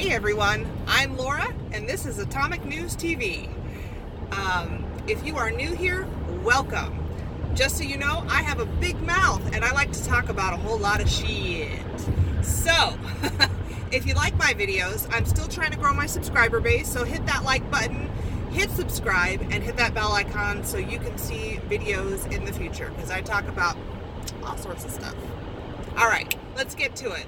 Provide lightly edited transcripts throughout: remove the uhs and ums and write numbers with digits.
Hey everyone, I'm Laura, and this is Atomic News TV. If you are new here, welcome. Just so you know, I have a big mouth, and I like to talk about a whole lot of shit. So, if you like my videos, I'm still trying to grow my subscriber base, so hit that like button, hit subscribe, and hit that bell icon so you can see videos in the future, because I talk about all sorts of stuff. Alright, let's get to it.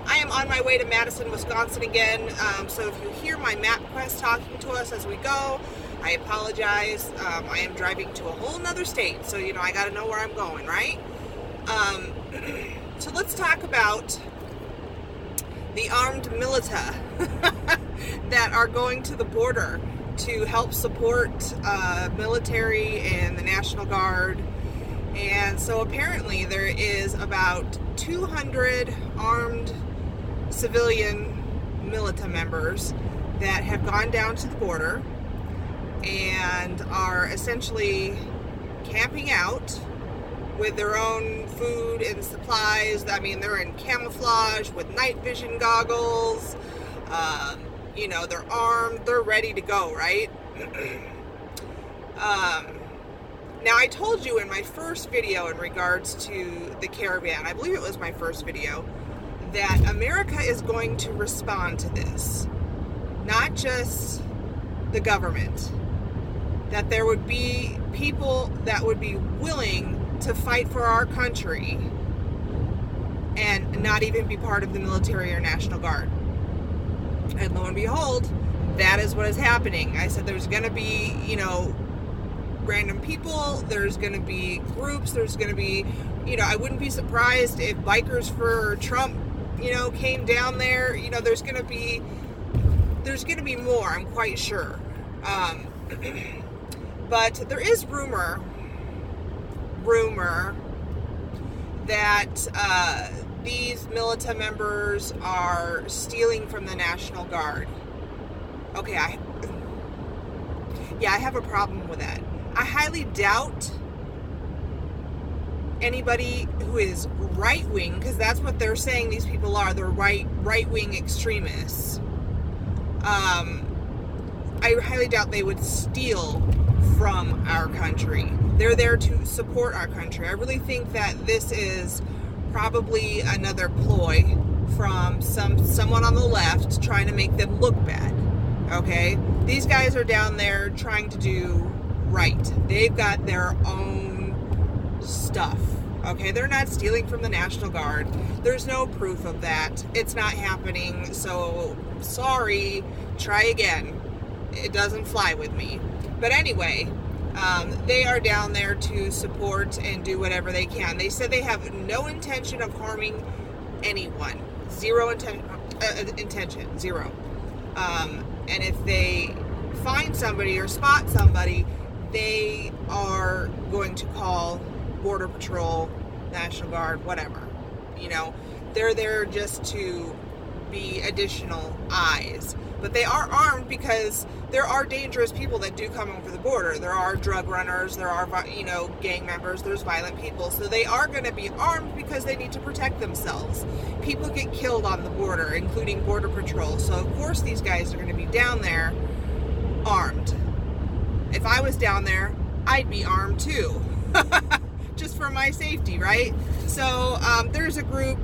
I am on my way to Madison, Wisconsin again, so if you hear my MapQuest talking to us as we go, I apologize. I am driving to a whole nother state, so you know I gotta know where I'm going, right? So let's talk about the armed Milita that are going to the border to help support military and the National Guard. And so apparently there is about 200 armed civilian Milita members that have gone down to the border and are essentially camping out with their own food and supplies. I mean, they're in camouflage with night vision goggles. You know, they're armed, they're ready to go, right? Now, I told you in my first video in regards to the Caravan, I believe it was my first video, that America is going to respond to this. Not just the government. That there would be people that would be willing to fight for our country and not even be part of the military or National Guard. And lo and behold, that is what is happening. I said there's going to be, you know, random people, there's going to be groups, there's going to be, you know, I wouldn't be surprised if bikers for Trump, you know, came down there. You know, there's going to be more, I'm quite sure. But there is rumor that these Milita members are stealing from the National Guard. Okay, I have a problem with that. I highly doubt anybody who is right-wing, because that's what they're saying these people are, they're right-wing extremists. I highly doubt they would steal from our country. They're there to support our country. I really think that this is probably another ploy from someone on the left trying to make them look bad. Okay? These guys are down there trying to do right. They've got their own stuff. Okay? They're not stealing from the National Guard. There's no proof of that. It's not happening. So, sorry. Try again. It doesn't fly with me. But anyway, they are down there to support and do whatever they can. They said they have no intention of harming anyone. Zero intention. Zero. And if they find somebody or spot somebody, they are going to call Border Patrol, National Guard, whatever. You know, they're there just to be additional eyes. But they are armed because there are dangerous people that do come over the border. There are drug runners, there are, you know, gang members, there's violent people. So they are going to be armed because they need to protect themselves. People get killed on the border, including Border Patrol. So of course these guys are going to be down there armed. If I was down there, I'd be armed too. Just for my safety, right? So there's a group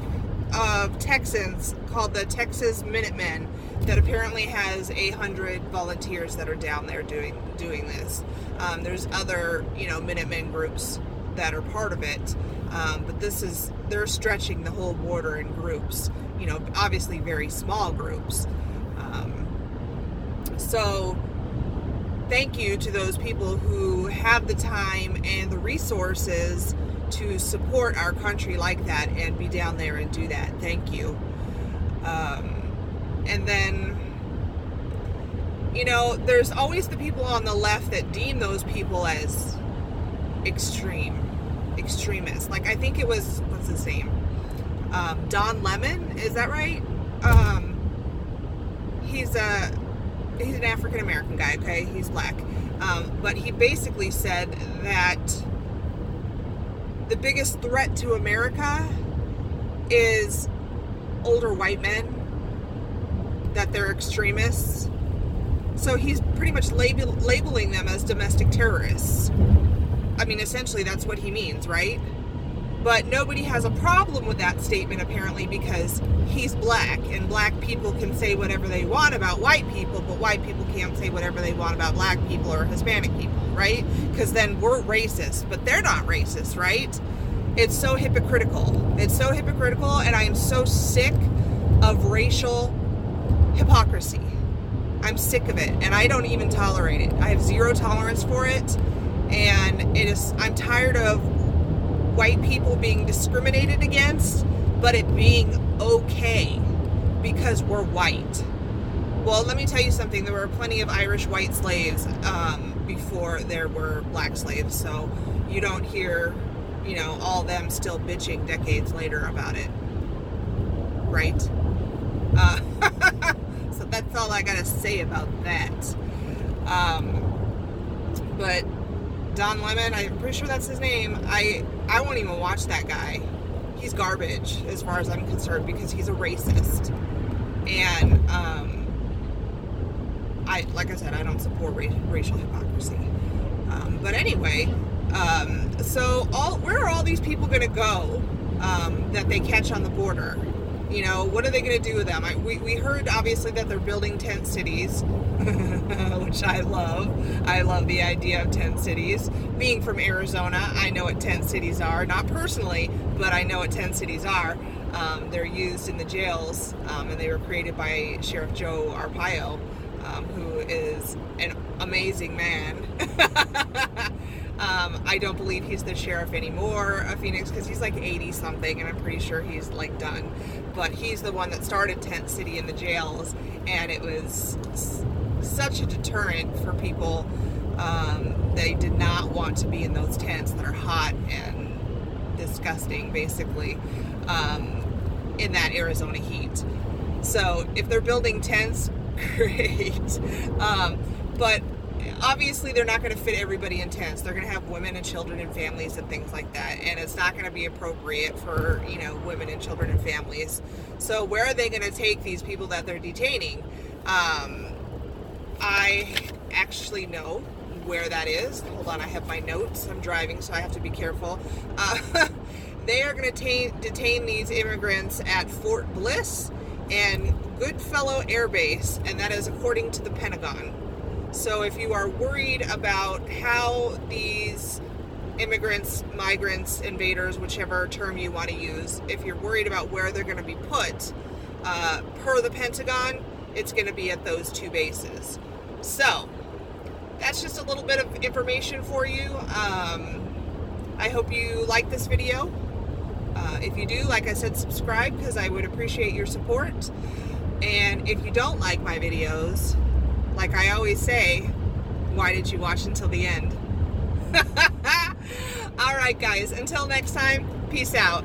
of Texans called the Texas Minutemen that apparently has 100 volunteers that are down there doing this. There's other, you know, Minutemen groups that are part of it, but they're stretching the whole border in groups, you know, obviously very small groups. So thank you to those people who have the time and the resources to support our country like that and be down there and do that. Thank you. And then, you know, there's always the people on the left that deem those people as extremists. Like, I think it was, what's his name? Don Lemon, is that right? He's an African-American guy, okay? He's black. But he basically said that the biggest threat to America is older white men that they're extremists. So he's pretty much labeling them as domestic terrorists. I mean, essentially that's what he means, right? But nobody has a problem with that statement, apparently, because he's black, and black people can say whatever they want about white people, but white people can't say whatever they want about black people or Hispanic people, right? Because then we're racist, but they're not racist, right? It's so hypocritical. It's so hypocritical, and I am so sick of racial hypocrisy. I'm sick of it, and I don't even tolerate it. I have zero tolerance for it, and I'm tired of white people being discriminated against, but it being okay because we're white. Well, let me tell you something. There were plenty of Irish white slaves before there were black slaves, so you don't hear, all them still bitching decades later about it, right? So that's all I gotta say about that. But Don Lemon, I'm pretty sure that's his name. I won't even watch that guy. He's garbage as far as I'm concerned, because he's a racist. And like I said, I don't support racial hypocrisy. But anyway, so where are all these people going to go that they catch on the border? What are they going to do with them? We heard, obviously, that they're building tent cities, which I love. I love the idea of tent cities. Being from Arizona, I know what tent cities are. Not personally, but I know what tent cities are. They're used in the jails, and they were created by Sheriff Joe Arpaio, who is an amazing man. I don't believe he's the sheriff anymore of Phoenix, because he's like 80-something, and I'm pretty sure he's like done. But he's the one that started Tent City in the jails, and it was such a deterrent for people. They did not want to be in those tents that are hot and disgusting, basically, in that Arizona heat. So if they're building tents, great. But obviously they're not going to fit everybody in tents. They're going to have women and children and families and things like that, and it's not going to be appropriate for women and children and families. So where are they going to take these people that they're detaining? I actually know where that is. Hold on, I have my notes. I'm driving, so I have to be careful. They are going to detain these immigrants at Fort Bliss and Goodfellow Air Base, and that is according to the Pentagon. So if you are worried about how these immigrants, migrants, invaders, whichever term you want to use, if you're worried about where they're going to be put, per the Pentagon, it's going to be at those two bases. So that's just a little bit of information for you. I hope you like this video. If you do, like I said, subscribe, because I would appreciate your support. And if you don't like my videos, like I always say, why did you watch until the end? All right, guys, until next time, peace out.